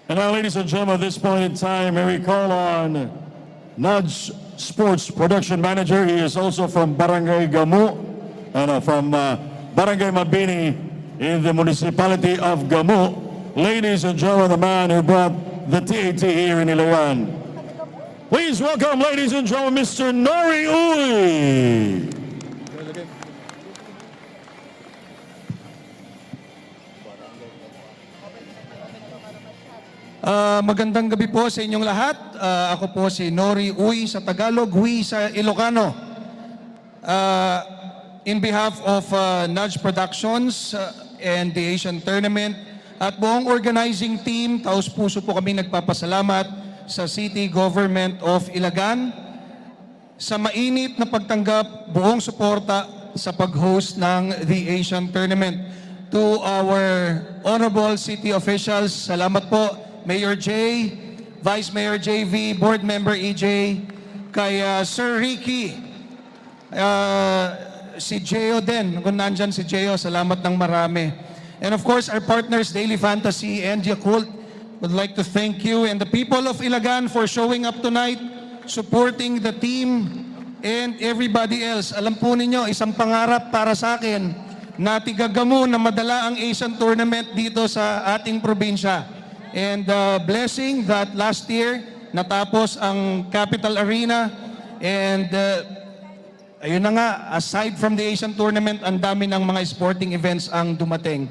And now, ladies and gentlemen, at this point in time, may we call on Nudge Sports Production Manager. He is also from Barangay Gamu, and from Barangay Mabini in the municipality of Gamu. Ladies and gentlemen, the man who brought the TAT here in Ilagan. Please welcome, ladies and gentlemen, Mr. Nori Uy. Magandang gabi po sa inyong lahat. Ako po si Nori Uy sa Tagalog, Huy sa Ilocano. In behalf of Nudge Productions and the Asian Tournament at buong organizing team, taos puso po kami nagpapasalamat sa City Government of Ilagan sa mainit na pagtanggap, buong suporta sa pag-host ng the Asian Tournament. To our honorable city officials, salamat po. Mayor J, Vice Mayor JV, Board Member EJ, kay Sir Ricky, si Geo din, kung nandyan si Geo, salamat ng marami. And of course, our partners, Daily Fantasy and Yakult, would like to thank you and the people of Ilagan for showing up tonight, supporting the team and everybody else. Alam po ninyo, isang pangarap para sa akin na tigagamu na madala ang Asian Tournament dito sa ating probinsya. And blessing that last year natapos ang Capital Arena and ayun na nga, aside from the Asian Tournament, ang dami ng mga sporting events ang dumating.